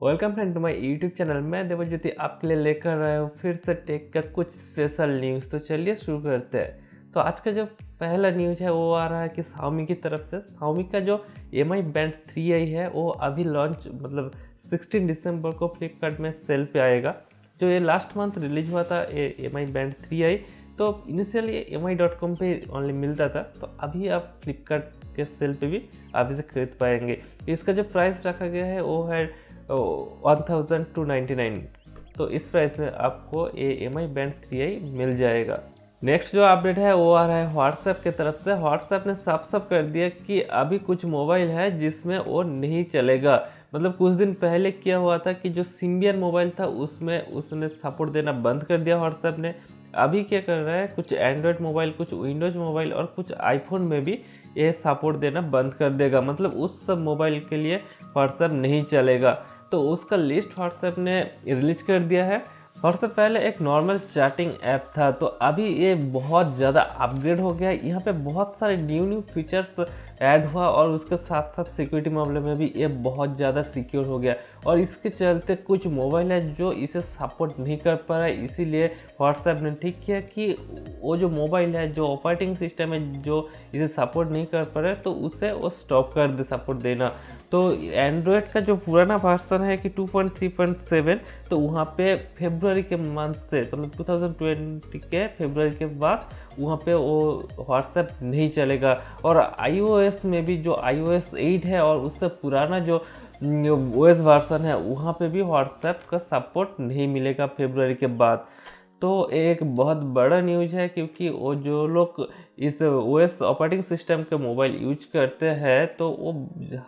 Welcome friend to my YouTube channel. मैं दबajyoti आपके लिए लेकर आया हूँ फिर से टेक का कुछ स्पेशल न्यूज़। तो चलिए शुरू करते हैं। तो आज का जो पहला न्यूज़ है वो आ रहा है कि Xiaomi की तरफ से Xiaomi का जो Mi Band 3i है वो अभी लॉन्च 16 दिसंबर को फ्लिपकार्ट में सेल पे आएगा। जो ये लास्ट मंथ रिलीज हुआ था ये Mi Band 3i, तो इनिशियली mi.com पे ओनली मिलता था, तो अभी आप फ्लिपकार्ट के सेल पे भी आप इसे खरीद पाएंगे। इसका जो प्राइस रखा गया है वो है 1299। तो इस प्राइस में आपको ये Mi Band 3i मिल जाएगा। नेक्स्ट जो अपडेट है वो आ रहा है व्हाट्सएप की तरफ से। व्हाट्सएप ने साफ साफ कर दिया कि अभी कुछ मोबाइल है जिसमें वो नहीं चलेगा। कुछ दिन पहले क्या हुआ था कि जो सिम्बियन मोबाइल था उसमें उसने सपोर्ट देना बंद कर दिया व्हाट्सएप ने। अभी क्या कर रहा है, कुछ एंड्रॉयड मोबाइल, कुछ विंडोज मोबाइल और कुछ आईफोन में भी ये सपोर्ट देना बंद कर देगा। उस सब मोबाइल के लिए व्हाट्सएप नहीं चलेगा। तो उसका लिस्ट व्हाट्सएप ने रिलीज कर दिया है। व्हाट्सएप पहले एक नॉर्मल चैटिंग ऐप था, तो अभी ये बहुत ज़्यादा अपग्रेड हो गया है। यहाँ पे बहुत सारे न्यू फीचर्स ऐड हुआ और उसके साथ साथ सिक्योरिटी मामले में भी ये बहुत ज़्यादा सिक्योर हो गया। और इसके चलते कुछ मोबाइल है जो इसे सपोर्ट नहीं कर पा रहा है, इसीलिए व्हाट्सएप ने ठीक किया कि वो जो मोबाइल है, जो ऑपरेटिंग सिस्टम है जो इसे सपोर्ट नहीं कर पा रहा है, तो उसे वो स्टॉप कर दे सपोर्ट देना। तो एंड्रॉयड का जो पुराना वर्जन है कि 2.3.7, तो वहाँ पे फेब्रुआरी के मंथ से 2020 के फेब्रुआरी के बाद वहाँ पे वो व्हाट्सएप नहीं चलेगा। और iOS में भी जो iOS 8 है और उससे पुराना जो OS वर्जन है वहाँ पे भी व्हाट्सएप का सपोर्ट नहीं मिलेगा फेब्रुआरी के बाद। तो एक बहुत बड़ा न्यूज़ है, क्योंकि वो जो लोग इस OS ऑपरेटिंग सिस्टम के मोबाइल यूज करते हैं, तो वो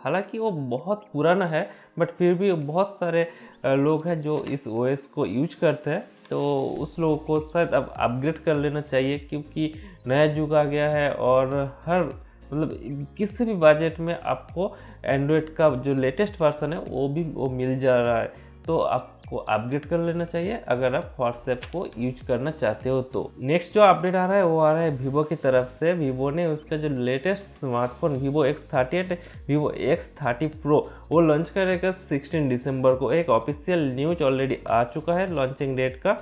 हालांकि वो बहुत पुराना है बट फिर भी बहुत सारे लोग हैं जो इस OS को यूज करते हैं। तो उस लोगों को शायद अब अपग्रेड कर लेना चाहिए, क्योंकि नया युग आ गया है और हर किसी भी बजट में आपको एंड्रॉयड का जो लेटेस्ट वर्जन है वो मिल जा रहा है। तो आपको अपग्रेड कर लेना चाहिए अगर आप व्हाट्सएप को यूज करना चाहते हो। तो नेक्स्ट जो अपडेट आ रहा है वो आ रहा है वीवो की तरफ से। वीवो ने उसका जो latest smartphone VIVO X30 VIVO X30 Pro वो लॉन्च करेगा 16 दिसंबर को। एक ऑफिशियल न्यूज ऑलरेडी आ चुका है लॉन्चिंग डेट का।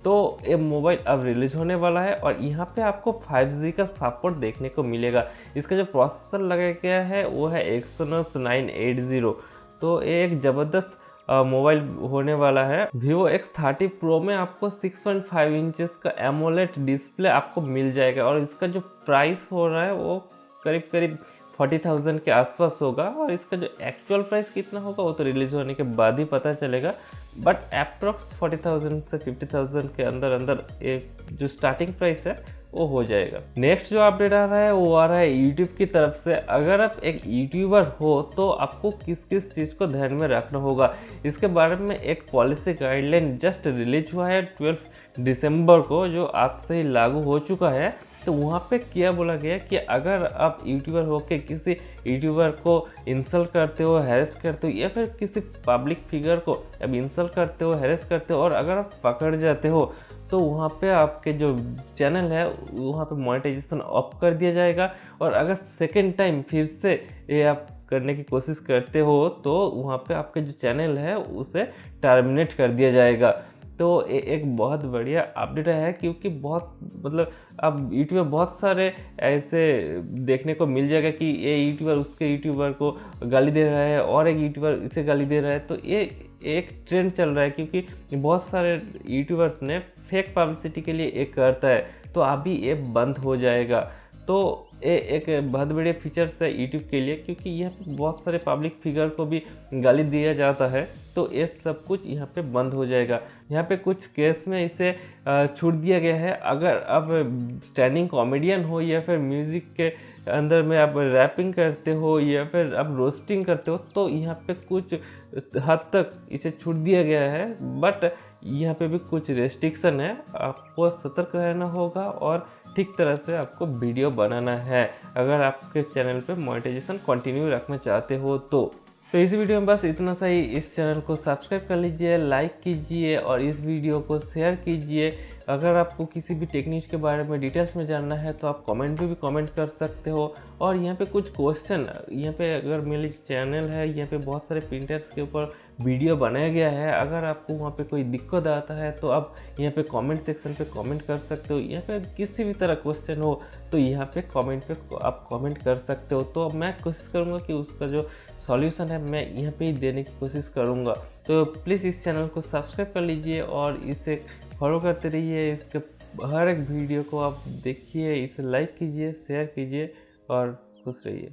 तो ये मोबाइल अब रिलीज होने वाला है और यहाँ पे आपको 5G का सपोर्ट देखने को मिलेगा। इसका जो प्रोसेसर लगाया गया है वो है Exynos 980। तो ये एक ज़बरदस्त मोबाइल होने वाला है। VIVO X30 Pro में आपको 6.5 इंचेस का AMOLED डिस्प्ले आपको मिल जाएगा और इसका जो प्राइस हो रहा है वो करीब करीब 40,000 के आसपास होगा। और इसका जो एक्चुअल प्राइस कितना होगा वो तो रिलीज होने के बाद ही पता चलेगा, बट अप्रॉक्स 40,000 से 50,000 के अंदर अंदर एक जो स्टार्टिंग प्राइस है वो हो जाएगा। नेक्स्ट जो अपडेट आ रहा है वो आ रहा है यूट्यूब की तरफ से। अगर आप एक यूट्यूबर हो तो आपको किस किस चीज़ को ध्यान में रखना होगा, इसके बारे में एक पॉलिसी गाइडलाइन जस्ट रिलीज हुआ है 12 दिसंबर को, जो आज से ही लागू हो चुका है। तो वहाँ पे क्या बोला गया कि अगर आप यूट्यूबर हो के किसी यूट्यूबर को इंसल्ट करते हो, हैरेस करते हो, या फिर किसी पब्लिक फिगर को अब इंसल्ट करते हो, हैरेस करते हो और अगर आप पकड़ जाते हो, तो वहाँ पे आपके जो चैनल है वहाँ पे मोनेटाइजेशन ऑफ कर दिया जाएगा। और अगर सेकेंड टाइम फिर से ये आप करने की कोशिश करते हो तो वहाँ पे आपके जो चैनल है उसे टर्मिनेट कर दिया जाएगा। तो ये एक बहुत बढ़िया अपडेट है, क्योंकि बहुत अब यूट्यूब में बहुत सारे ऐसे देखने को मिल जाएगा कि ये यूट्यूबर उसके यूट्यूबर को गाली दे रहा है और एक यूट्यूबर इसे गाली दे रहा है। तो ये एक ट्रेंड चल रहा है, क्योंकि बहुत सारे यूट्यूबर्स ने फेक पब्लिसिटी के लिए एक करता है, तो अभी ये बंद हो जाएगा। तो ये एक बहुत बड़े फीचर्स है यूट्यूब के लिए, क्योंकि यहाँ पे बहुत सारे पब्लिक फिगर को भी गाली दिया जाता है, तो ये सब कुछ यहाँ पे बंद हो जाएगा। यहाँ पे कुछ केस में इसे छूट दिया गया है। अगर आप स्टैंडिंग कॉमेडियन हो या फिर म्यूज़िक के अंदर में आप रैपिंग करते हो या फिर आप रोस्टिंग करते हो, तो यहाँ पे कुछ हद तक इसे छूट दिया गया है, बट यहाँ पे भी कुछ रेस्ट्रिक्शन है। आपको सतर्क रहना होगा और ठीक तरह से आपको वीडियो बनाना है अगर आपके चैनल पे मोनेटाइजेशन कंटिन्यू रखना चाहते हो। तो तो इस वीडियो में बस इतना सा ही। इस चैनल को सब्सक्राइब कर लीजिए, लाइक कीजिए और इस वीडियो को शेयर कीजिए। अगर आपको किसी भी टेक्निक के बारे में डिटेल्स में जानना है तो आप कमेंट में भी कमेंट कर सकते हो। और यहाँ पे कुछ क्वेश्चन, यहाँ पे अगर मेरे चैनल है, यहाँ पे बहुत सारे प्रिंटर्स के ऊपर वीडियो बनाया गया है। अगर आपको वहाँ पे कोई दिक्कत आता है तो आप यहाँ पे कमेंट सेक्शन पे कमेंट कर सकते हो। यहाँ पे किसी भी तरह क्वेश्चन हो तो यहाँ पे कमेंट पे आप कमेंट कर सकते हो। तो अब मैं कोशिश करूँगा कि उसका जो सॉल्यूशन है मैं यहाँ पे ही देने की कोशिश करूँगा। तो प्लीज़ इस चैनल को सब्सक्राइब कर लीजिए और इसे फॉलो करते रहिए। इसके हर एक वीडियो को आप देखिए, इसे लाइक कीजिए, शेयर कीजिए और खुश रहिए।